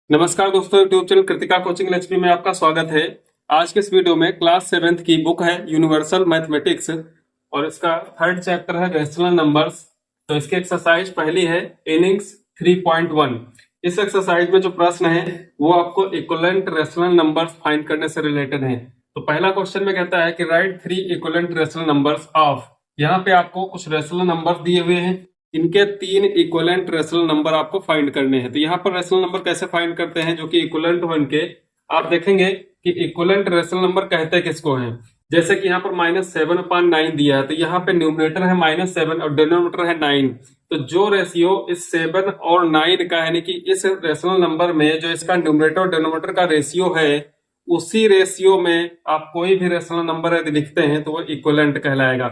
नमस्कार दोस्तों, YouTube channel Kritika coaching HP में आपका स्वागत है। आज के इस वीडियो में क्लास 7th की बुक है यूनिवर्सल मैथमेटिक्स और इसका थर्ड चैप्टर है रैशनल नंबर्स। तो इसकी एक्सरसाइज पहली है इनिंग्स 3.1। इस एक्सरसाइज में जो प्रश्न है वो आपको इक्विवेलेंट रैशनल नंबर्स फाइंड करने से रिलेटेड है। तो पहला क्वेश्चन में कहता है कि right 3 equivalent rational numbers of. यहाँ पे आपको कुछ रैशनल नंबर दिए हुए हैं, इनके 3 इक्विवेलेंट रैशनल नंबर आपको फाइंड करने हैं। तो यहाँ पर रैशनल नंबर कैसे फाइंड करते हैं जो कि इक्विवेलेंट हो इनके, आप देखेंगे कि इक्विवेलेंट रैशनल नंबर कहते किसको हैं। जैसे कि यहाँ पर -7/9 दिया है, तो यहाँ पे न्यूमरेटर है -7 और डिनोमिनेटर है 9। तो जो रेशियो इस 7 और 9 का, यानी कि इस रैशनल नंबर में जो इसका न्यूमरेटर और डिनोमिनेटर का रेशियो है, उसी रेशियो में आप कोई भी रैशनल नंबर यदि लिखते हैं तो वो इक्विवेलेंट कहलाएगा।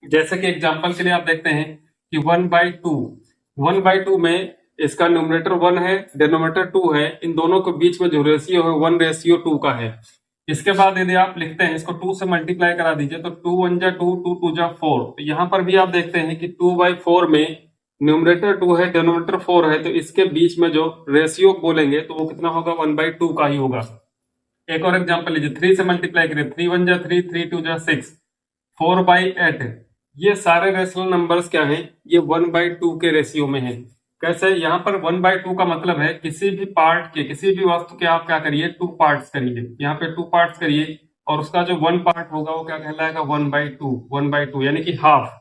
जैसे कि एग्जांपल के लिए आप देखते हैं कि 1/2 में इसका न्यूमरेटर 1 है, डिनोमिनेटर 2 है, इन दोनों के बीच में जो रेशियो है 1:2 का है। इसके बाद यदि आप लिखते हैं इसको 2 से मल्टीप्लाई करा दीजिए तो 2 1 जा 2, 2 2 जा 4। तो यहाँ पर भी आप देखते हैं कि 2/4 में न्यूमरेटर 2 है, डिनोमिनेटर 4 है, तो इसके बीच में जो रेशियो बोलेंगे तो वो कितना होगा, 1/2 का ही होगा। एक और एग्जाम्पल लीजिए, 3 से मल्टीप्लाई करिए, 3 1 जा 3, 3 2 जा 6, 4/8। ये सारे रेशनल नंबर्स क्या हैं, ये 1/2 के रेशियो में है। कैसे, यहाँ पर 1/2 का मतलब है किसी भी पार्ट के, किसी भी वस्तु के आप क्या करिए, 2 पार्ट्स करिए। यहाँ पे 2 पार्ट्स करिए और उसका जो 1 पार्ट होगा वो क्या कहलाएगा, 1/2 यानी कि हाफ।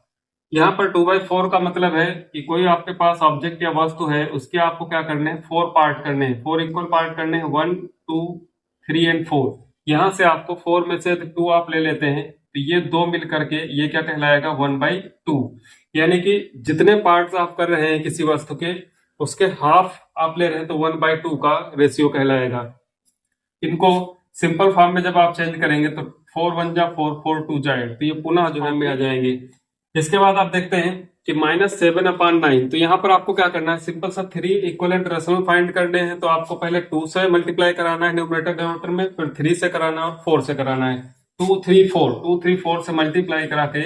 यहाँ पर 2/4 का मतलब है कि कोई आपके पास ऑब्जेक्ट या वस्तु है, उसके आपको क्या करने हैं, 4 पार्ट करने हैं, 4 इक्वल पार्ट करने हैं, 1 2 3 एंड 4। यहाँ से आपको 4 में से 2 आप ले लेते हैं, तो ये 2 मिल करके ये क्या कहलाएगा, 1/2। यानी कि जितने पार्ट्स आप कर रहे हैं किसी वस्तु के, उसके हाफ आप ले रहे हैं तो 1/2 का रेशियो कहलाएगा। इनको सिंपल फॉर्म में जब आप चेंज करेंगे तो 4 1 जा 4, 4 2 जा 8, तो ये पुनः जो है में आ जाएंगे। इसके बाद आप देखते हैं कि -7/9। तो यहाँ पर आपको क्या करना है, सिंपल सा 3 इक्विवेलेंट रेशनल फाइंड करने हैं। तो आपको पहले 2 से मल्टीप्लाई कराना है न्यूमरेटर डिनोमिनेटर में, फिर 3 से कराना है और 4 से कराना है। 2 3 4 से मल्टीप्लाई करा के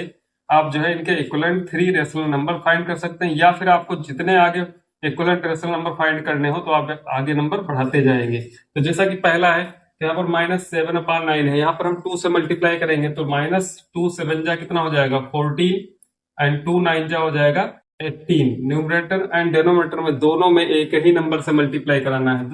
आप जो है इनके इक्विवेलेंट 3 रेशनल नंबर फाइंड कर सकते हैं। या फिर आपको जितने आगे इक्विवेलेंट रेशनल नंबर फाइंड करने हो तो आप आगे नंबर बढ़ाते जाएंगे। तो जैसा कि पहला है, यहाँ पर -7/9 है, यहाँ पर हम 2 से मल्टीप्लाई करेंगे तो -2 7 जा कितना हो जाएगा, 14 एंड 2 9 जा हो जाएगा 18। न्यूमरेटर एंड डिनोमिनेटर में दोनों में एक ही नंबर से मल्टीप्लाई कराना है।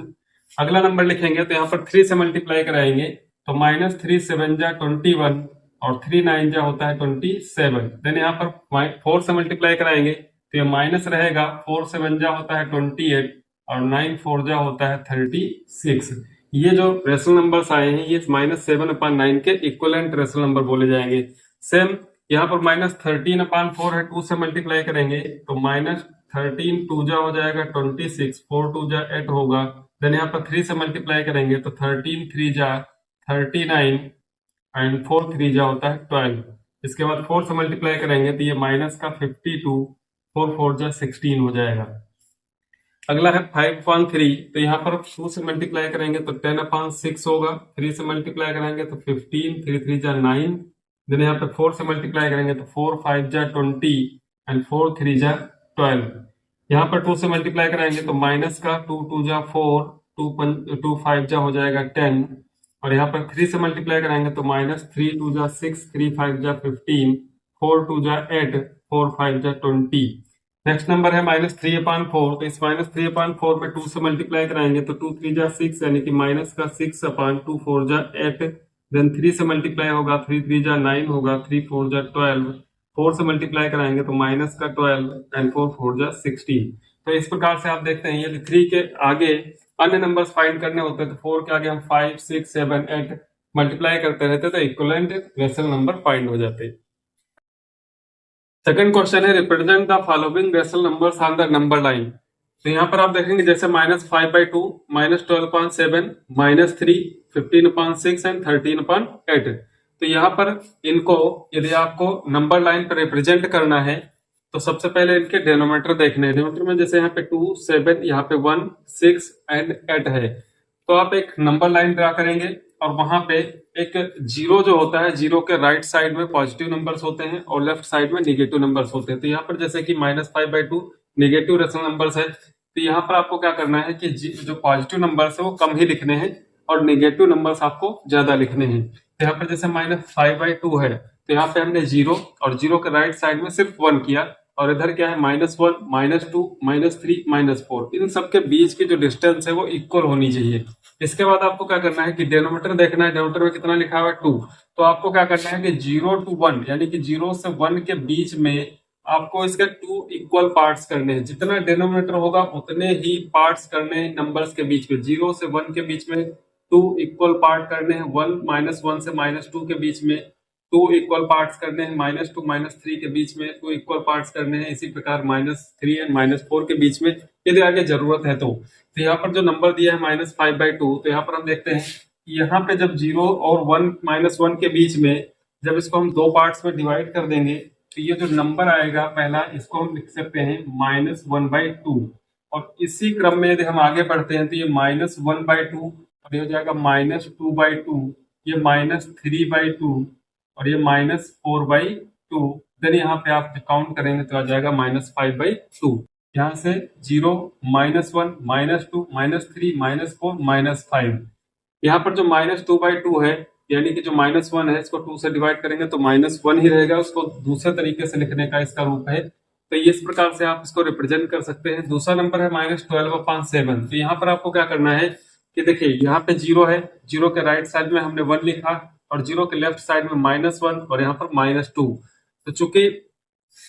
अगला नंबर लिखेंगे तो यहाँ पर 3 से मल्टीप्लाई कराएंगे तो -3 7 जा 21 और 3 9 जा होता है 27। देन यहाँ पर 4 से मल्टीप्लाई कराएंगे तो ये माइनस रहेगा, 4 7 जा होता है 28 और 9 4 जा होता है 36। ये जो रेशनल नंबर्स आए हैं ये -7/9 के इक्विवेलेंट रेशनल नंबर बोले जाएंगे। सेम यहाँ पर -13/4 है, 2 से मल्टीप्लाई करेंगे तो -13 2 जा हो जाएगा 26, 4 2 जा 8 होगा। देन यहाँ पर 3 से मल्टीप्लाई करेंगे तो 13 3 जा 39 एंड 4 3 जा होता है 12। इसके बाद 4 से मल्टीप्लाई करेंगे तो ये माइनस का 52, 4 4 जा 16 हो जाएगा। अगला है 5/3। तो यहाँ पर 2 से मल्टीप्लाई करेंगे तो 10/6 होगा, 3 से मल्टीप्लाई करेंगे तो 15, 3 3 जा 9। देन यहाँ पे 4 से मल्टीप्लाई करेंगे तो 4 5 जा 20 एंड 4 3 जा 12। यहाँ पर 2 से मल्टीप्लाई कराएंगे तो माइनस का 2 2 जा 4, 2 5 जा हो जाएगा 10। और यहाँ पर 3 से मल्टीप्लाई कराएंगे तो -3 2 जा 6, 3 5 जा 15, 4 2 जा 8, 4 5 जा 20। नेक्स्ट नंबर है -3/4। तो इस -3/4 में 2 से मल्टीप्लाई कराएंगे तो 2 3 जा 6 यानी कि माइनस का 6/2, 4 जा 8। देन 3 से मल्टीप्लाई होगा, 3 3 जा 9 होगा, 3 4 जा 12। 4 से मल्टीप्लाई कराएंगे तो माइनस का 12 एंड 4 4 जा 16। तो इस प्रकार से आप देखते हैं यदि 3 के आगे अन्य नंबर्स फाइंड करने होते हैं तो 4 के आगे हम 5 6 7 8 मल्टीप्लाई करते रहते तो इक्विवेलेंट रेशनल नंबर फाइंड हो जाते। सेकंड क्वेश्चन है represent the following rational numbers on the number line. तो यहाँ पर आप देखेंगे जैसे -5/2, -12/7, -3, 15/6 एंड 13/8। तो यहाँ पर इनको यदि आपको नंबर लाइन पर रिप्रेजेंट करना है तो सबसे पहले इनके डिनोमिनेटर देखने हैं। डिनोमिनेटर में जैसे यहाँ पे 2 7, यहाँ पे 1 6 एंड 8 है, तो आप एक नंबर लाइन ड्रा करेंगे और वहां पे एक जीरो जो होता है, जीरो के राइट साइड में पॉजिटिव नंबर्स होते हैं और लेफ्ट साइड में निगेटिव नंबर्स होते हैं। तो यहाँ पर जैसे कि -5/2 निगेटिव रेशनल नंबर्स है, तो तो यहाँ पर आपको क्या करना है कि जो पॉजिटिव नंबर्स है वो कम ही लिखने हैं और नेगेटिव नंबर्स आपको ज्यादा लिखने हैं। तो यहाँ पर जैसे -5/2 है, तो यहाँ पे हमने 0 और 0 के राइट साइड में सिर्फ 1 किया, और इधर क्या है -1, -2, -3, -4, इन सबके बीच की जो डिस्टेंस है वो इक्वल होनी चाहिए। इसके बाद आपको क्या करना है कि डेनोमीटर देखना है, डेनोमीटर में कितना लिखा हुआ है 2, तो आपको क्या करना है कि 0 to 1 यानी कि 0 से 1 के बीच में आपको इसके 2 इक्वल पार्ट्स करने हैं। जितना डेनोमिनेटर होगा उतने ही पार्ट्स करने हैं नंबर्स के बीच में। 0 से 1 के बीच में 2 इक्वल पार्ट करने हैं, 1 से -2 के बीच में 2 इक्वल पार्ट्स करने हैं, -2 -3 के बीच में 2 इक्वल पार्ट्स करने हैं, इसी प्रकार -3 एंड -4 के बीच में यदि आगे जरूरत है तो। यहाँ पर जो नंबर दिया है -5/2, तो यहाँ पर हम देखते हैं कि यहाँ पे जब 0 और 1 -1 के बीच में जब इसको हम दो पार्ट्स में डिवाइड कर देंगे, तो ये जो नंबर आएगा पहला, इसको हम लिख सकते हैं -1/2, और इसी क्रम में यदि हम आगे बढ़ते हैं तो ये -1/2 और ये हो जाएगा -2/2, ये -3/2 और ये -4/2। देन यहाँ पे आप काउंट करेंगे तो आ जाएगा -5/2। यहाँ से 0, -1, -2, -3, -4, -5। यहाँ पर जो -2/2 है, यानी कि जो -1 है, इसको 2 से डिवाइड करेंगे तो -1 ही रहेगा। उसको दूसरे तरीके से लिखने का इसका रूप है, तो ये इस प्रकार से आप इसको रिप्रेजेंट कर सकते हैं। दूसरा नंबर है -12/7। तो यहाँ पर आपको क्या करना है कि देखिए यहाँ पे 0 है, 0 के राइट साइड में हमने 1 लिखा और 0 के लेफ्ट साइड में -1 और यहाँ पर -2। तो चूंकि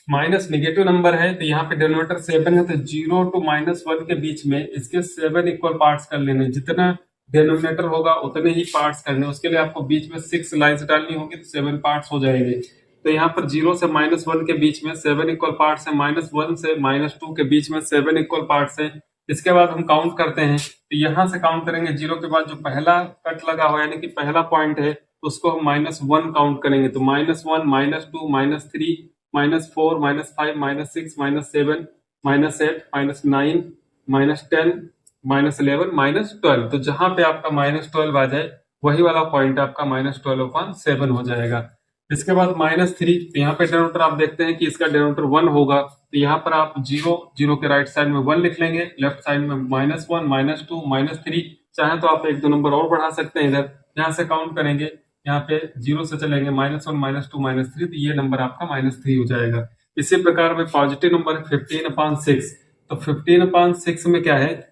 माइनस निगेटिव नंबर है तो यहाँ पे डिनोमिनेटर 7 है, तो 0 to -1 के बीच में इसके 7 इक्वल पार्ट्स कर लेने। जितना डिनोमिनेटर होगा उतने ही पार्ट्स करने। उसके लिए आपको बीच में 6 लाइंस डालनी होगी, तो 7 पार्ट्स हो जाएंगे। तो यहाँ पर 0 से -1 के बीच में 7 इक्वल पार्ट्स है, -1 से -2 के बीच में 7 इक्वल पार्ट्स है। इसके बाद हम काउंट करते हैं, तो यहाँ से काउंट करेंगे 0 के बाद जो पहला कट लगा हुआ यानी कि पहला पॉइंट है उसको हम -1 काउंट करेंगे। तो -1, -2, -3, -4, -5, -6, -7, -8, -9, -10, -11, -12। तो जहां पे आपका -12 आ जाए वही वाला पॉइंट आपका -12/7 हो जाएगा। इसके बाद -3, तो यहाँ पे डिनोमिनेटर आप देखते हैं कि इसका डिनोमिनेटर 1 होगा, तो यहाँ पर आप 0 के राइट साइड में 1 लिख लेंगे, लेफ्ट साइड में -1, -2, -3। चाहे तो आप एक दो नंबर और बढ़ा सकते हैं। इधर यहाँ से काउंट करेंगे, यहाँ पे 0 से चलेंगे -1, -2, -3, तो ये नंबर आपका -3 हो जाएगा। इसी प्रकार में पॉजिटिव नंबर 15/6। तो 15/6 में क्या है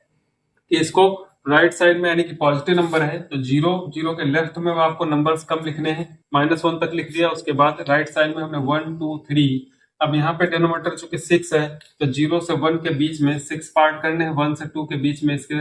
कि इसको राइट साइड में यानी कि पॉजिटिव नंबर है तो 0 के लेफ्ट में आपको नंबर्स कम लिखने हैं। -1 तक लिख दिया, उसके बाद राइट साइड में हमने 1, 2, 3। अब यहाँ पे डिनोमिनेटर चूंकि 6 है तो 0 से 1 के बीच में 6 पार्ट करने हैं, 1 से 2 के बीच में इसके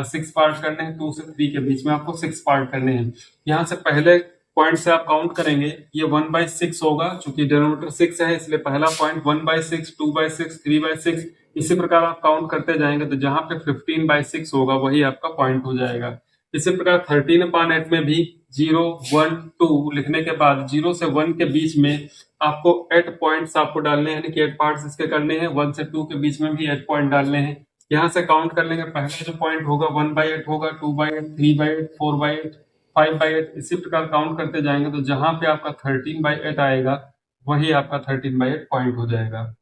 6 पार्ट करने हैं, 2 से 3 के बीच में आपको 6 पार्ट करने हैं। यहाँ से पहले पॉइंट से आप काउंट करेंगे, ये 1/6 होगा, चूंकि डिनोमिनेटर 6 है इसलिए पहला पॉइंट 1/6, 2/6, 3/6। इसी प्रकार आप काउंट करते जाएंगे तो जहां पे 15/6 होगा वही आपका पॉइंट हो जाएगा। इसी प्रकार 13/8 में भी 0, 1, 2 लिखने के बाद 0 से 1 के बीच में आपको 8 पॉइंट्स आपको डालने हैं, यानी कि 8 पार्ट्स इसके करने हैं। 1 से 2 के बीच में भी 8 पॉइंट डालने हैं। यहाँ से काउंट कर लेंगे, पहले जो पॉइंट होगा 1/8 होगा, 2/8, 3/8, 4/8, 5/8। इसी प्रकार काउंट करते जाएंगे तो जहां पे आपका 13/8 आएगा वही आपका 13/8 पॉइंट हो जाएगा।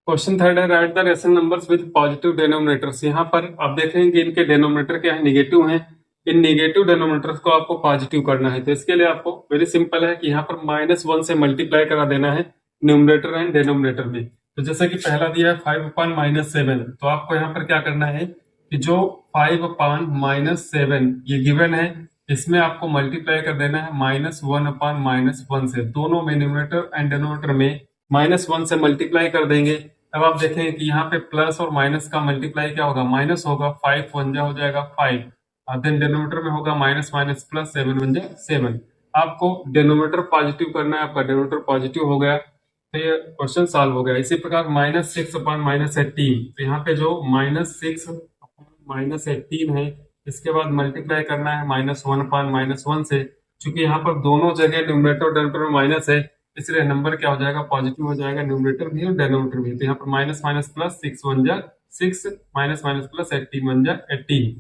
क्वेश्चन थर्ड है, right the rational numbers with positive denominators. यहाँ पर आप देखेंगे इनके डिनोमिनेटर क्या है, नेगेटिव हैं। इन नेगेटिव डिनोमिनेटर्स को आपको पॉजिटिव करना है, तो इसके लिए आपको वेरी सिंपल है कि यहाँ पर -1 से मल्टीप्लाई करा देना है न्यूमरेटर एंड डिनोमिनेटर में। तो जैसे कि पहला दिया है 5/-7, तो आपको यहाँ पर क्या करना है कि जो 5/-7 ये गिवन है, इसमें आपको मल्टीप्लाई कर देना है -1/-1 से। दोनों में न्यूमरेटर एंड डिनोमिनेटर में -1 से मल्टीप्लाई कर देंगे। अब आप देखेंगे कि यहाँ पे प्लस और माइनस का मल्टीप्लाई क्या होगा, माइनस होगा, 5 1 हो जाएगा 5, देन डिनोमिनेटर में होगा माइनस माइनस प्लस, 7 1 7। आपको डिनोमिनेटर पॉजिटिव करना है, आपका डिनोमिनेटर पॉजिटिव हो गया तो ये क्वेश्चन सॉल्व हो गया। इसी प्रकार -6/-18, तो यहाँ पे जो -6/-18 है इसके बाद मल्टीप्लाई करना है -1/-1 से। चूंकि यहाँ पर दोनों जगह न्यूमरेटर और डिनोमिनेटर में माइनस है इसलिए नंबर क्या हो जाएगा, पॉजिटिव हो जाएगा, न्यूमरेटर भी और डिनोमिनेटर भी। तो यहाँ पर minus minus plus, 6 1 6, minus minus plus 18 1 18।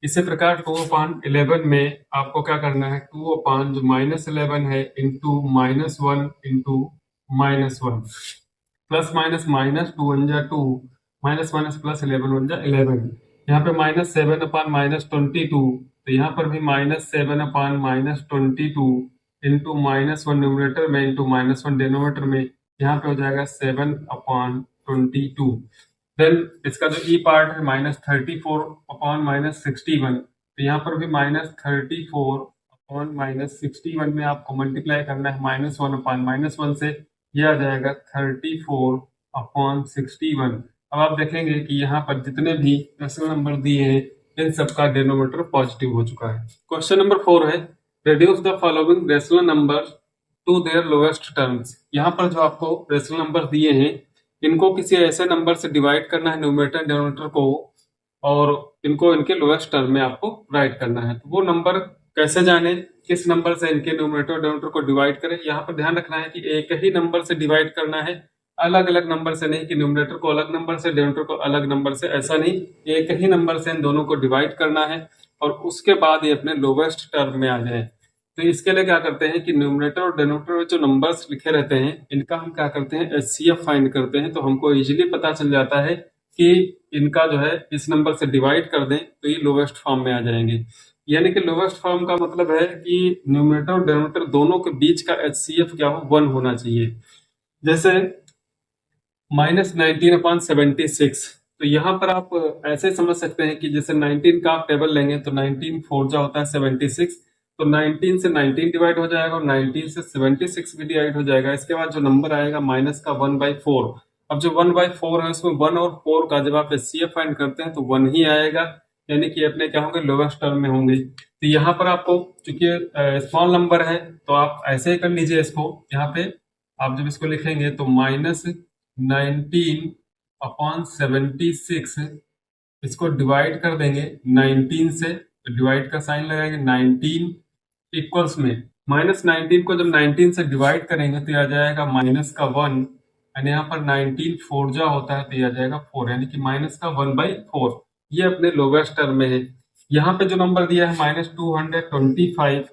इसी प्रकार 2/11 में आपको क्या करना है, 2/ जो -11 है into -1 into -1, plus minus minus, 2 1 2, minus minus plus 11 बन जाए 11। यहाँ पे -7/-22, तो यहाँ पर भी -7/-22 इंटू -1 न्यूमरेटर में इंटू -1 डिनोमिनेटर में, यहाँ पे हो जाएगा 7/22। देन इसका जो ई पार्ट है -34/-61, तो यहाँ पर भी -34/-61 में आपको मल्टीप्लाई करना है -1/-1 से, यह आ जाएगा 34/61। अब आप देखेंगे कि यहाँ पर जितने भी रेशनल नंबर दिए हैं इन सबका डिनोमिनेटर पॉजिटिव हो चुका है। क्वेश्चन नंबर 4 है, reduce the following rational number to their lowest terms. यहाँ पर जो आपको रेशनल नंबर दिए हैं इनको किसी ऐसे नंबर से डिवाइड करना है न्यूमरेटर डिनोमिनेटर को, और इनको इनके लोएस्ट टर्म में आपको राइट करना है। तो वो नंबर कैसे जाने, किस नंबर से इनके न्यूमरेटर डिनोमिनेटर को डिवाइड करें। यहाँ पर ध्यान रखना है कि एक ही नंबर से डिवाइड करना है, अलग अलग नंबर से नहीं कि न्यूमरेटर को अलग नंबर से डिनोमिनेटर को अलग नंबर से, ऐसा नहीं, एक ही नंबर से इन दोनों को डिवाइड करना है और उसके बाद ये अपने लोवेस्ट टर्म में आ जाए। तो इसके लिए क्या करते हैं कि न्यूमरेटर और डिनोमिनेटर में जो नंबर्स लिखे रहते हैं इनका हम क्या करते हैं एचसीएफ फाइंड करते हैं, तो हमको इजीली पता चल जाता है कि इनका जो है इस नंबर से डिवाइड कर दें तो ये लोवेस्ट फॉर्म में आ जाएंगे। यानी कि लोवेस्ट फॉर्म का मतलब है कि न्यूमरेटर और डिनोमिनेटर दोनों के बीच का एचसीएफ क्या हो, 1 होना चाहिए। जैसे -19/76, तो यहाँ पर आप ऐसे समझ सकते हैं कि जैसे 19 का आप टेबल लेंगे तो 19 4 जा होता है 76, तो 19 से 19 डिवाइड हो जाएगा और 19 से 76 भी डिवाइड हो जाएगा। इसके बाद जो नंबर आएगा माइनस का 1/4। अब जो 1/4 है उसमें 1 और 4 का जब आप एचसीएफ फाइंड करते हैं तो 1 ही आएगा, यानी कि अपने क्या होंगे लोवेस्ट टर्म में होंगे। तो यहाँ पर आपको चूंकि स्मॉल नंबर है तो आप ऐसे ही कर लीजिए इसको, यहाँ पे आप जब इसको लिखेंगे तो -19/76 इसको डिवाइड कर देंगे 19 से, तो डिवाइड का साइन लगाएंगे 19 इक्वल्स में -19 को जब 19 से डिवाइड करेंगे तो आ जाएगा -1, यानी यहाँ पर 19 4 जा होता है तो आ जाएगा 4, यानी कि -1/4। ये अपने लोवेस्ट टर्म में है। यहाँ पे जो नंबर दिया है -225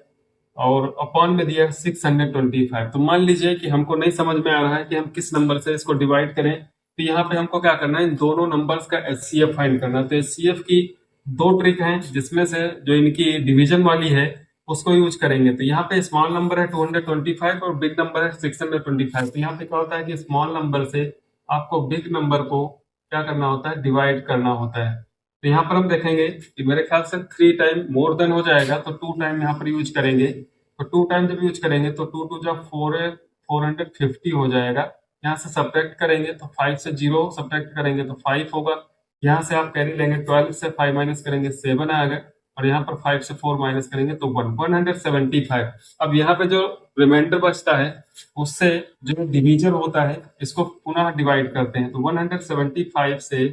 और अपॉन में दिया है 625। तो मान लीजिए कि हमको नहीं समझ में आ रहा है कि हम किस नंबर से इसको डिवाइड करें, तो यहाँ पे हमको क्या करना है इन दोनों नंबर्स का एचसीएफ फाइंड करना है। तो एचसीएफ की दो ट्रिक हैं जिसमें से जो इनकी डिवीजन वाली है उसको यूज करेंगे। तो यहाँ पे स्मॉल नंबर है 225 और बिग नंबर है 625। तो यहाँ पे क्या होता है कि स्मॉल नंबर से आपको बिग नंबर को क्या करना होता है डिवाइड करना होता है। तो यहाँ पर हम देखेंगे कि मेरे ख्याल से 3 टाइम मोर देन हो जाएगा तो 2 टाइम यहाँ पर यूज करेंगे। तो 2 टाइम जब यूज करेंगे तो 2 2 जा 4 है, 450 हो जाएगा। यहाँ से सब्ट्रैक्ट करेंगे तो 5 से 0 सब्ट्रैक्ट करेंगे तो 5 होगा। यहाँ से आप कैरी लेंगे 12 से 5 माइनस करेंगे 7 आएगा और यहाँ पर 5 से 4 माइनस करेंगे तो 175। अब यहाँ पे जो रिमाइंडर बचता है उससे जो डिवीजन होता है इसको पुनः डिवाइड करते हैं। तो 175 से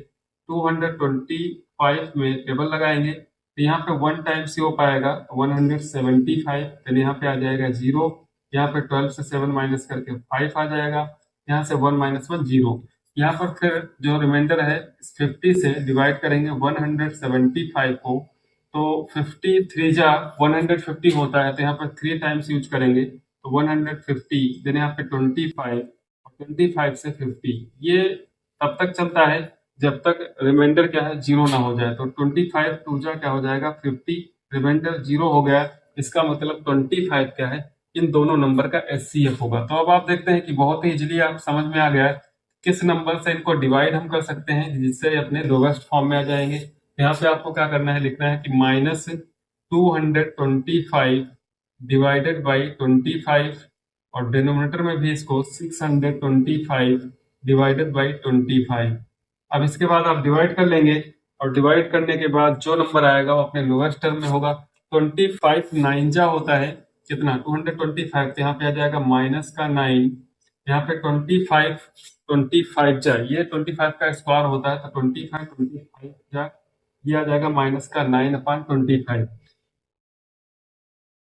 225 में टेबल लगाएंगे तो यहाँ पे 1 टाइम्स ही हो पाएगा 175, फिर यहाँ पे आ जाएगा 0, यहाँ पे 12 से 7 माइनस करके 5 आ जाएगा, यहाँ से 1 - 1 0। यहाँ पर फिर जो रिमाइंडर है 50 से डिवाइड करेंगे 175 को, तो 53 जा 150 होता है तो यहाँ पर 3 टाइम्स यूज करेंगे तो 150, देन यहाँ पे 25 और 25 से 50। ये तब तक चलता है जब तक रिमाइंडर क्या है 0 ना हो जाए। तो 25 2 जा क्या हो जाएगा 50, रिमाइंडर 0 हो गया, इसका मतलब 25 क्या है इन दोनों नंबर का एचसीएफ होगा। तो अब आप देखते हैं कि बहुत ही इजीली आप समझ में आ गया है किस नंबर से इनको डिवाइड हम कर सकते हैं जिससे अपने लोवेस्ट फॉर्म में आ जाएंगे। यहाँ पे आपको क्या करना है लिखना है कि -225 डिवाइडेड बाई 25 और डिनोमिनेटर में भी इसको 625 डिवाइडेड बाई 25। अब इसके बाद आप डिवाइड कर लेंगे और डिवाइड करने के बाद जो नंबर आएगा वो अपने लोवेस्ट टर्म में होगा। 25 9 जा होता है कितना 225, तो यहाँ पे आ जाएगा -9, यहाँ पे 25 जा, ये 25 का स्क्वायर होता है तो 25 जा ये आ जाएगा -9/25।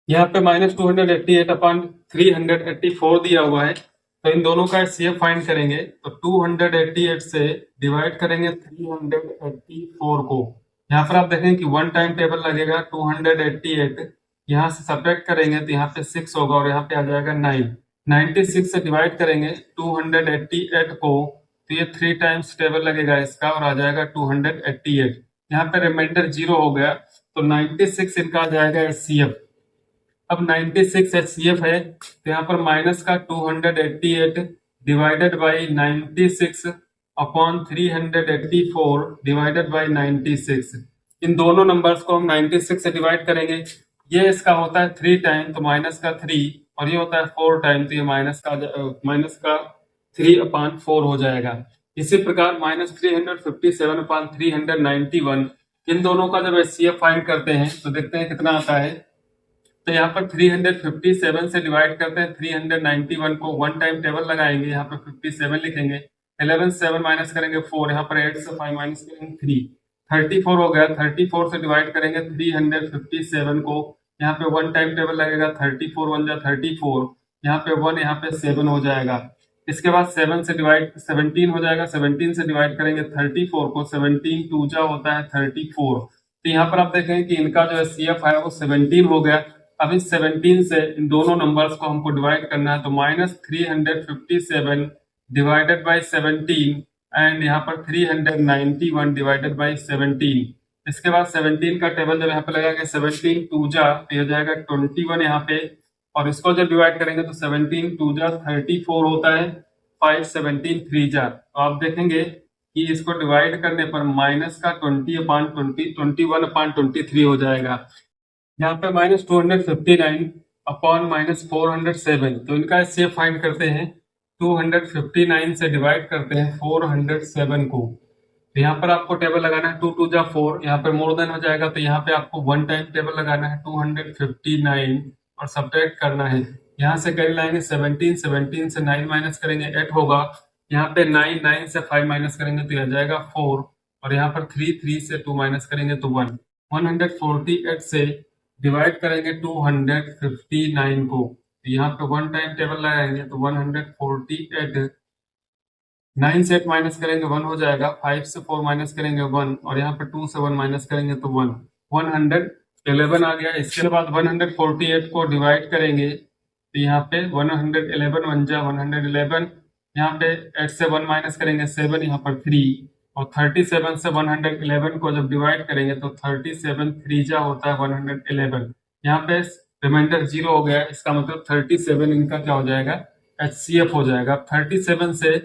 यहाँ पे -288/384 दिया हुआ है, तो इन दोनों का एचसीएफ फाइंड करेंगे तो 288 से डिवाइड करेंगे 384 को। यहाँ पर आप देखेंगे कि 1 टाइम टेबल लगेगा 288, यहाँ से सब्ट्रैक्ट करेंगे तो यहाँ पे 6 होगा और यहाँ पे आ जाएगा 9। 96 से डिवाइड करेंगे 288 को तो ये 3 टाइम्स टेबल लगेगा इसका और आ जाएगा 288। यहाँ पे रिमाइंडर 0 हो गया तो 96 इनका आ जाएगा एचसीएफ। अब 96 एचसीएफ है तो यहाँ पर माइनस का 288 divided by 96 upon 384 divided by 96। इन दोनों नंबर्स को हम 96 से डिवाइड करेंगे। ये इसका होता है 3 टाइम तो माइनस का 3, और ये होता है 4 टाइम तो ये माइनस का 3/4 हो जाएगा। इसी प्रकार -357/391, इन दोनों का जब एचसीएफ फाइंड करते हैं तो देखते हैं कितना आता है। तो यहाँ पर 357 से डिवाइड करते हैं 391 को, वन टाइम टेबल लगाएंगे, यहाँ पर 57 लिखेंगे, 11 से 7 माइनस करेंगे 4, यहाँ पर 8 से 5 माइनस करेंगे 3, 34 हो गया। 34 से डिवाइड करेंगे 357 को, यहाँ पे वन टाइम टेबल लगेगा, 34 1 जा 34, यहाँ पे 1, यहाँ पे 7 हो जाएगा। इसके बाद 7 से डिवाइड 17 हो जाएगा, 17 से डिवाइड करेंगे 34 को, 17 2 जा होता है 34। तो यहाँ पर आप देखेंगे कि इनका जो सीएफ है वो 17 हो गया। अब इस 17 से इन दोनों नंबर्स को हमको डिवाइड करना है, तो -357 डिवाइडेड बाई 17 एंड यहाँ पर 391 डिवाइडेड बाई 17। इसके बाद 17 का टेबल जब यहाँ पे लगाएंगे 17 2 जा तो हो जाएगा 21 यहाँ पे, और इसको जब डिवाइड करेंगे तो 17 2 जा 34 होता है, 5 17 3 जा। तो आप देखेंगे कि इसको डिवाइड करने पर माइनस का 20/20 21/23 हो जाएगा। यहाँ पे -259 अपॉन -407, तो इनका एचसीएफ फाइंड करते हैं। 259 से डिवाइड करते हैं 407 को, तो यहाँ पर आपको टेबल लगाना है 2 2 जा 4, यहाँ पे मोर देन हो जाएगा तो यहाँ पे आपको वन टाइम टेबल लगाना है 259 और सब्ट्रैक्ट करना है। यहाँ से कैरी लाएंगे 17, 17 से 9 माइनस करेंगे 8 होगा, यहाँ पे 9, 9 से 5 माइनस करेंगे तो आ जाएगा 4, और यहाँ पर 3, 3 से 2 माइनस करेंगे तो 1। 148 से डिवाइड करेंगे 259 को, तो यहाँ पे वन टाइम टेबल लगाएंगे तो 148, 9 से 8 माइनस करेंगे 1 हो जाएगा, 5 से 4 माइनस करेंगे 1, और यहाँ पे 2 से 1 माइनस करेंगे तो 1, 111 आ गया। इसके बाद 148 को डिवाइड करेंगे तो यहाँ पे 111 1 जा 111, यहाँ पे 8 से 1 माइनस करेंगे 7, यहाँ पर 3, और 37 से 111 को जब डिवाइड करेंगे तो 37 3 जा होता है 111। यहाँ पे रिमाइंडर 0 हो गया, इसका मतलब 37 इनका क्या हो जाएगा, एचसीएफ हो जाएगा। 37 से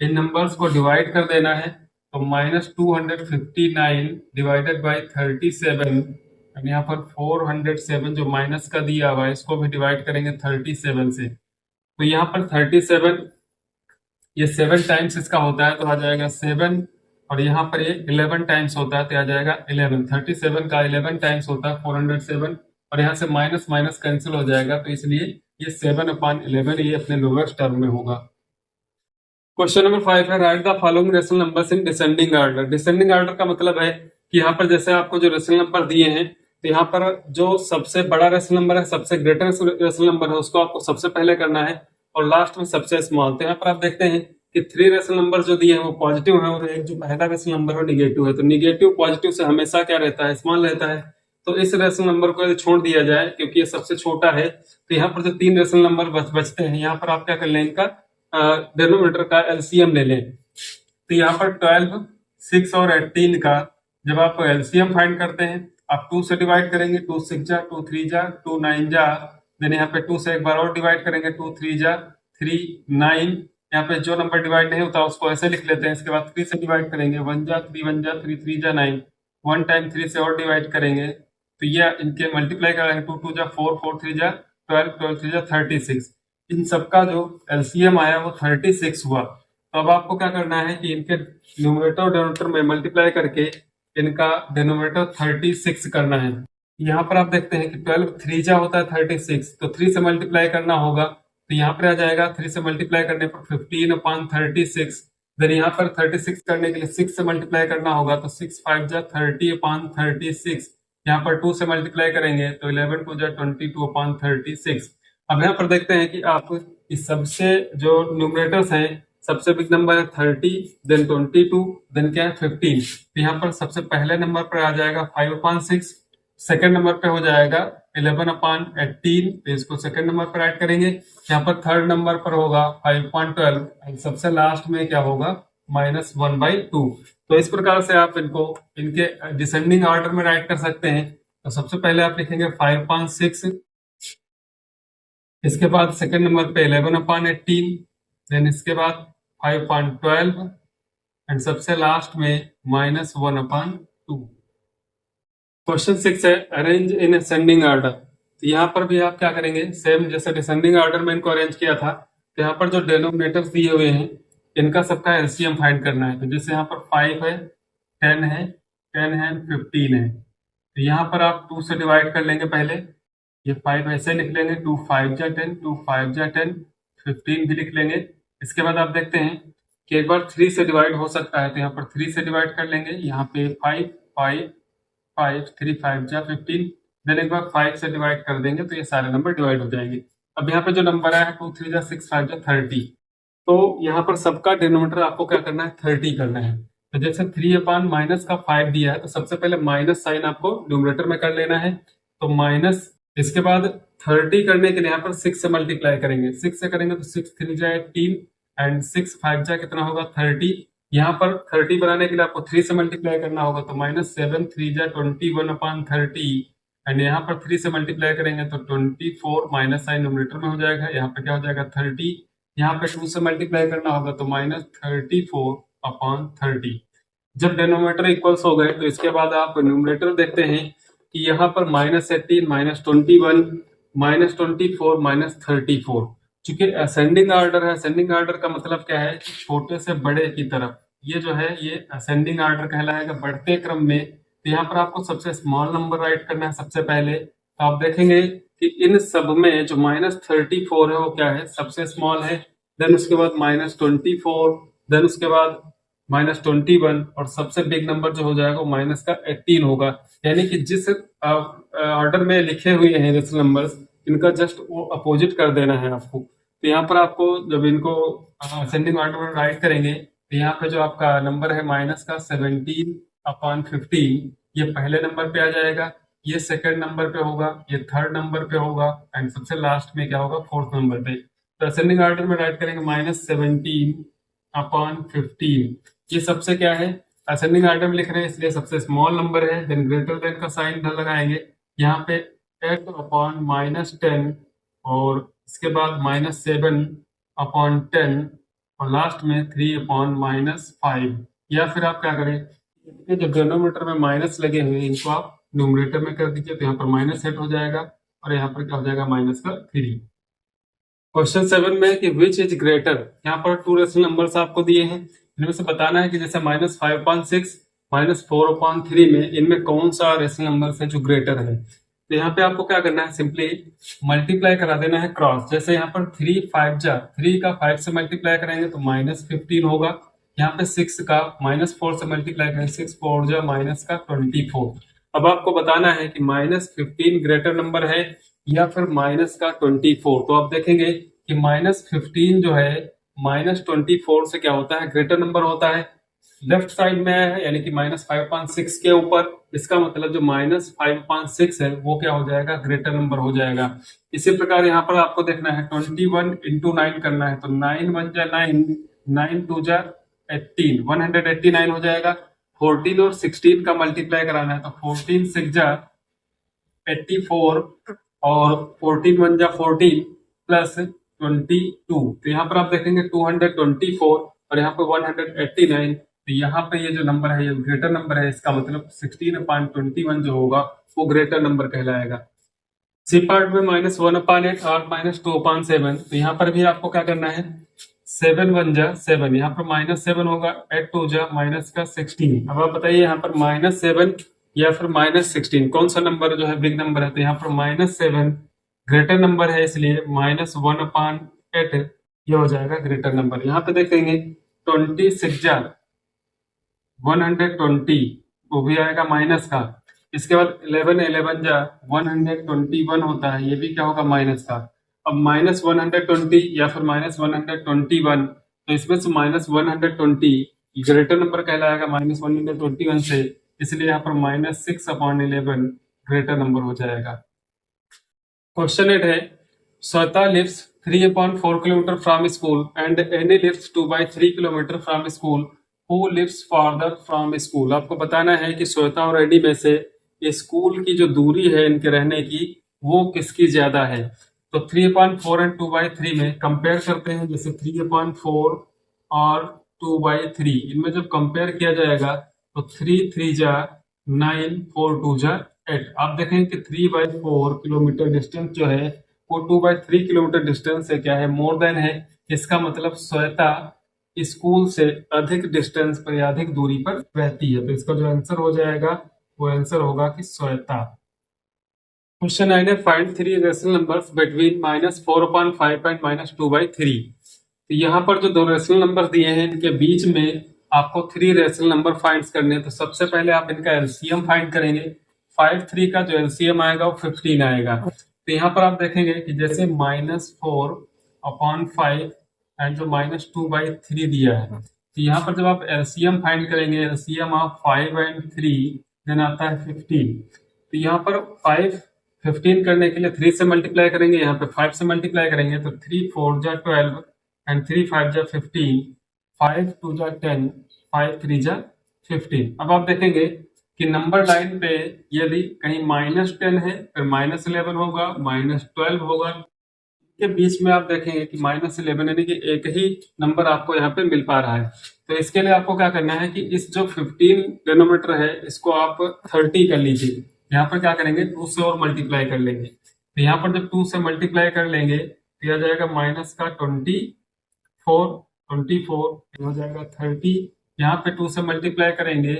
इन नंबर्स को डिवाइड कर देना है, तो -259 डिवाइडेड बाई 37, और यहाँ पर 407 जो माइनस का दिया हुआ है इसको भी डिवाइड करेंगे 37 से, तो यहाँ पर 37 ये 7 टाइम्स इसका होता है तो आ जाएगा 7, और यहाँ पर ये 11 टाइम्स होता है तो आ जाएगा 11। 37 का 11 टाइम्स होता है 407, और यहाँ से माइनस माइनस कैंसिल हो जाएगा, तो इसलिए ये 7/11 ये अपने लोवेस्ट टर्म में होगा। क्वेश्चन नंबर 5 है, right the following rational numbers in descending order. Descending order का मतलब है कि यहाँ पर जैसे आपको जो रेशनल नंबर दिए हैं तो यहाँ पर जो सबसे बड़ा रेशनल नंबर है, सबसे ग्रेटर रेशनल नंबर है, उसको आपको सबसे पहले करना है, और लास्ट में सबसे स्मॉल। तो यहाँ पर आप देखते हैं कि 3 रेशनल नंबर जो दिए हैं वो पॉजिटिव है, और एक जो पहला रेशनल नंबर है निगेटिव है। तो निगेटिव पॉजिटिव से हमेशा क्या रहता है, स्मॉल रहता है। तो इस रेशनल नंबर को यदि छोड़ दिया जाए क्योंकि ये सबसे छोटा है, तो यहाँ पर जो 3 रेशनल नंबर बचते हैं, यहाँ पर आप क्या कर लें, इनका डिनोमिनेटर का एलसीएम ले लें। तो यहाँ पर 12, 6 और 18 का जब आप एलसीएम फाइंड करते हैं, आप 2 से डिवाइड करेंगे, 2 6 जा 2 3 जा 2 9 जा, देन यहाँ पे 2 से एक बार और डिवाइड करेंगे, 2 3 जा 3 9, यहाँ पे जो नंबर डिवाइड नहीं होता उसको ऐसे लिख लेते हैं। इसके बाद 3 से डिवाइड करेंगे, 1 जा 3 1 जा 3 3 जा 9, 1 टाइम 3 से और डिवाइड करेंगे तो ये इनके मल्टीप्लाई करेंगे, 2 2 जा 4 4 3 जा 12 12 3 जा 36। इन सबका जो एलसीएम आया वो 36 हुआ। तो अब आपको क्या करना है कि इनके न्यूमरेटर और डिनोमिनेटर में मल्टीप्लाई करके इनका डिनोमिनेटर 36 करना है। यहाँ पर आप देखते हैं कि 12 3 जा होता है 36, तो 3 से मल्टीप्लाई करना होगा, तो यहाँ पर आ जाएगा 3 से मल्टीप्लाई करने पर 15/36। देन यहाँ पर 36 करने के लिए 6 से मल्टीप्लाई करना होगा, तो 6 5 जा 30/36। यहाँ पर 2 से मल्टीप्लाई करेंगे तो 11 2 जा 22/36। अब यहाँ पर देखते हैं कि आप इस सबसे जो न्यूमरेटर्स हैं, सबसे बिग नंबर है 30, देन 22, देन क्या है 15। तो यहाँ पर सबसे पहले नंबर पर आ जाएगा 5/6, सेकंड नंबर पे हो जाएगा 11/18, तो इसको सेकंड नंबर पर ऐड करेंगे। यहाँ पर थर्ड नंबर पर होगा 5/12, सबसे लास्ट में क्या होगा -1/2। तो इस प्रकार से आप इनको इनके डिसेंडिंग ऑर्डर में राइट कर सकते हैं। तो सबसे पहले आप लिखेंगे 5/6, इसके बाद सेकंड नंबर पे 11/18, देन इसके बाद 5/12 एंड सबसे लास्ट में -1/2। क्वेश्चन 6 है अरेंज इन असेंडिंग ऑर्डर। तो यहाँ पर भी आप क्या करेंगे, सेम जैसे डिसेंडिंग ऑर्डर में इनको अरेंज किया था, तो यहाँ पर जो डिनोमिनेटर्स दिए हुए हैं इनका सबका एलसीएम फाइंड करना है। तो जैसे यहाँ पर 5 है, 10 है, 10 है, 15 है, तो यहाँ पर आप 2 से डिवाइड कर लेंगे पहले। ये 5 ऐसे लिख लेंगे, 2 5 जा 10, 2 5 जा 10, 15 भी लिख लेंगे। इसके बाद आप देखते हैं कि एक बार 3 से डिवाइड हो सकता है, तो यहाँ पर 3 से डिवाइड कर लेंगे। यहाँ पे 5 5 5 3 5 जा 15, देन एक बार 5 से डिवाइड कर देंगे तो ये सारे नंबर डिवाइड हो जाएंगे। अब यहाँ पे जो नंबर आया है 2 3 जा 6 5 जा 30, तो यहाँ पर सबका डिनोमिनेटर आपको क्या करना है, 30 करना है। तो जैसे 3/-5 दिया है, तो सबसे पहले माइनस साइन आपको न्यूमरेटर में कर लेना है। तो माइनस, इसके बाद 30 करने के लिए यहाँ पर 6 से मल्टीप्लाई करेंगे। 6 से करेंगे तो 6 3 जा 18 एंड 6 5 जा कितना होगा 30। यहाँ पर 30 बनाने के लिए आपको 3 से मल्टीप्लाई करना होगा, तो -7 3 जा 21/30 एंड यहाँ पर 3 से मल्टीप्लाई करेंगे तो 24, माइनस साइन न्यूमरेटर में हो जाएगा, यहाँ पे क्या हो जाएगा 30। यहाँ पे 2 से मल्टीप्लाई करना होगा तो -34/30। जब डिनोमिनेटर इक्वल्स हो गए तो इसके बाद आप न्यूमरेटर देखते हैं कि यहाँ पर -18, -21, -24, -34। चूंकि असेंडिंग ऑर्डर है, असेंडिंग ऑर्डर का मतलब क्या है, छोटे से बड़े की तरफ, ये जो है ये असेंडिंग ऑर्डर कहलाएगा, बढ़ते क्रम में। तो यहाँ पर आपको सबसे स्मॉल नंबर राइट करना है सबसे पहले। तो आप देखेंगे कि इन सब में जो -34 है वो क्या है, सबसे स्मॉल है। देन उसके बाद -24, देन उसके बाद -21 और सबसे बिग नंबर जो हो जाएगा वो -18 होगा। यानी कि जिस ऑर्डर में लिखे हुए हैं रेशनल नंबर्स, इनका जस्ट वो अपोजिट कर देना है आपको। तो यहाँ पर आपको जब इनको असेंडिंग ऑर्डर में राइट करेंगे तो यहाँ पे जो आपका नंबर है -17/15, ये पहले नंबर पे आ जाएगा, ये सेकंड नंबर पे होगा, ये थर्ड नंबर पे होगा एंड सबसे लास्ट में क्या होगा, फोर्थ नंबर पे। तो असेंडिंग ऑर्डर में राइट करेंगे -17/15, ये सबसे क्या है, असेंडिंग ऑर्डर में लिख रहे हैं इसलिए सबसे स्मॉल नंबर है। देन ग्रेटर देन का साइन इधर लगाएंगे, यहाँ पे 8/-10 और इसके बाद -7/10 और लास्ट में 3/-5। या फिर आप क्या करें, ये जो डिनोमिनेटर में माइनस लगे हुए हैं इनको आप न्यूमरेटर में कर दीजिए, तो यहाँ पर माइनस सेट हो जाएगा और यहाँ पर क्या हो जाएगा -3। क्वेश्चन 7 में कि विच इज ग्रेटर, यहाँ पर 2 रेशनल नंबर्स आपको दिए हैं, इनमें से बताना है कि जैसे -5/6, -4/3 में इनमें कौन सा रेशनल नंबर है जो ग्रेटर है। तो यहाँ पे आपको क्या करना है, सिंपली मल्टीप्लाई करा देना है क्रॉस। जैसे यहाँ पर 3 5 जा 3 का 5 से मल्टीप्लाई करेंगे तो -15 होगा। यहाँ पे 6 का -4 से मल्टीप्लाई करेंगे, 6 4 जा -24। अब आपको बताना है कि -15 ग्रेटर नंबर है या फिर -24। तो आप देखेंगे कि -15 जो है -24 से क्या होता है, ग्रेटर नंबर होता है। लेफ्ट साइड में है यानी कि -5/6 के ऊपर, इसका मतलब जो -5/6 है वो क्या हो जाएगा, ग्रेटर नंबर हो जाएगा। इसी प्रकार यहाँ पर आपको देखना है 21 × 9 करना है, तो 9 1 जा 9, 9 2 जा 18, 189 हो जाएगा। 14 और 16 का मल्टीप्लाई कराना है, तो 14 6 जा 84 और 14 1 जा 14 प्लस 22। तो यहाँ पर आप देखेंगे 224 और यहाँ पे 189। तो यहाँ पे ये जो नंबर है ये ग्रेटर नंबर है, इसका मतलब 16/21 जो होगा वो ग्रेटर नंबर कहलाएगा। सी पार्ट में -1/8 और -2/7। तो यहाँ पर भी आपको क्या करना है, 7 1 जा 7, यहाँ पर -7 होगा, 8 2 जा -16। अब आप बताइए यहाँ पर -7 या फिर -16 कौन सा नंबर जो है बिग नंबर है। तो यहाँ पर -7 ग्रेटर नंबर है, इसलिए -1/8 ये हो जाएगा ग्रेटर नंबर। यहाँ पे देखेंगे 26 जा 120, वो भी आएगा माइनस का। इसके बाद 11 11 जा 121 होता है, ये भी क्या होगा, माइनस का। अब -120 या फिर -121, तो इसमें से -120 ग्रेटर नंबर कहलाएगा -121 से, इसलिए यहाँ पर -6/11 ग्रेटर नंबर हो जाएगा। क्वेश्चन 8 है Sweta lives 3/4 kilometer from school and Annie lives 2/3 kilometer from school. Who lives farther from school? आपको बताना है कि श्वेता और एडी में से स्कूल की जो दूरी है इनके रहने की वो किसकी ज्यादा है। तो 3/4 एंड 2/3 में कंपेयर करते हैं। जैसे 3/4 और 2/3 इनमें जब कंपेयर किया जाएगा तो 3 3 जा 9, 4 2 जा 8। आप देखें कि 3/4 किलोमीटर डिस्टेंस जो है वो 2/3 किलोमीटर डिस्टेंस से क्या है, मोर देन है। इसका मतलब श्वेता स्कूल से अधिक डिस्टेंस पर या अधिक दूरी पर रहती है। तो इसका जो आंसर हो जाएगा वो आंसर होगा कि श्वेता। क्वेश्चन 9 है find 3 rational numbers between -4/5 and -2/3। तो यहाँ पर जो दो रेशनल नंबर दिए हैं इनके बीच में आपको 3 रेशनल नंबर फाइंड करने हैं। तो सबसे पहले आप इनका एलसीएम फाइंड करेंगे। 5 3 का जो एलसीएम आएगा वो 15 आएगा। तो यहाँ पर आप देखेंगे कि जैसे -4/5 एंड जो -2/3 दिया है, तो यहाँ पर जब आप एलसीएम फाइंड करेंगे, एलसीएम ऑफ 5 एंड 3 देन आता है 15। तो यहाँ पर 15 करने के लिए 3 से मल्टीप्लाई करेंगे, यहाँ पे 5 से मल्टीप्लाई करेंगे। तो 3 4 जा 12 एंड 3 5 जा 15, 5 2 जा 10, 5 3 जा 15। अब आप देखेंगे कि नंबर लाइन पे यदि कहीं -10 है फिर -11 होगा, -12 होगा, के बीच में आप देखेंगे कि -11 यानी कि एक ही नंबर आपको यहाँ पे मिल पा रहा है। तो इसके लिए आपको क्या करना है कि इस जो 15 डिनोमीटर है इसको आप 30 कर लीजिए। यहाँ पर क्या करेंगे 2 से और मल्टीप्लाई कर लेंगे। तो यहाँ पर जब 2 से मल्टीप्लाई कर लेंगे तो यह जाएगा -24 हो जाएगा 30। यहाँ पे 2 से मल्टीप्लाई करेंगे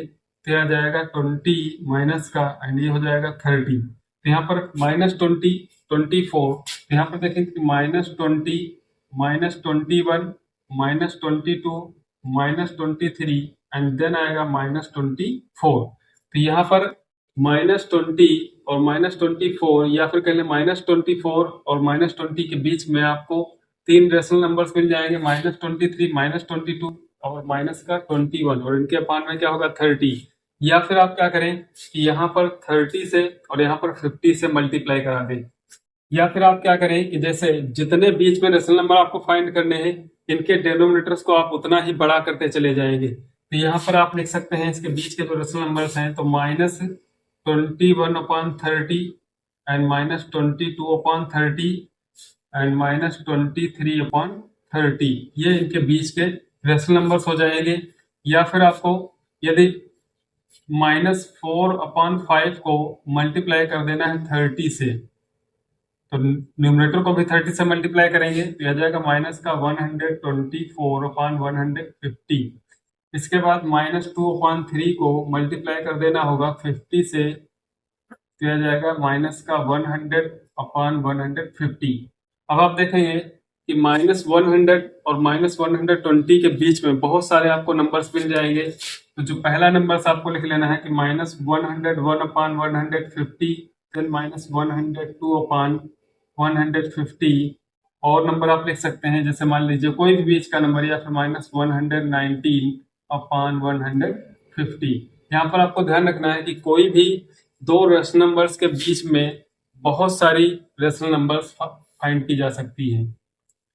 तो यह जाएगा 20 माइनस का एंड ये हो जाएगा 30। तो यहाँ पर -20 24। तो यहाँ पर देखें कि -20 -21 -22 -23 एंड देन आएगा -24। तो यहाँ पर -20 और -24 या फिर कह लें -24 और -20 के बीच में आपको 3 रेशनल नंबर्स मिल जाएंगे, -23 -22 और -21, और इनके अपान में क्या होगा 30। या फिर आप क्या करें कि यहाँ पर 30 से और यहाँ पर 50 से मल्टीप्लाई करा दें। या फिर आप क्या करें कि जैसे जितने बीच में रेशनल नंबर आपको फाइंड करने हैं इनके डिनोमिनेटर्स को आप उतना ही बड़ा करते चले जाएंगे। तो यहाँ पर आप लिख सकते हैं इसके बीच के जो रेशनल नंबर्स हैं तो -21/30 एंड -22/30 एंड -23/30, ये इनके बीच के रेशनल नंबर्स हो जाएंगे। या फिर आपको यदि -4/5 को मल्टीप्लाई कर देना है 30 से, तो न्यूमरेटर को भी 30 से मल्टीप्लाई करेंगे तो यह जाएगा -124/150। इसके बाद -2/3 को मल्टीप्लाई कर देना होगा 50 से, तो यह जाएगा -100/150। अब आप देखेंगे कि -100 और -120 के बीच में बहुत सारे आपको नंबर्स मिल जाएंगे। तो जो पहला नंबर आपको लिख लेना है कि -101/150, फिर -102/150। और नंबर आप लिख सकते हैं जैसे मान लीजिए कोई भी बीच का नंबर या फिर -119/150। यहाँ पर आपको ध्यान रखना है कि कोई भी दो रेशनल नंबर्स के बीच में बहुत सारी रेशनल नंबर्स फाइंड की जा सकती हैं।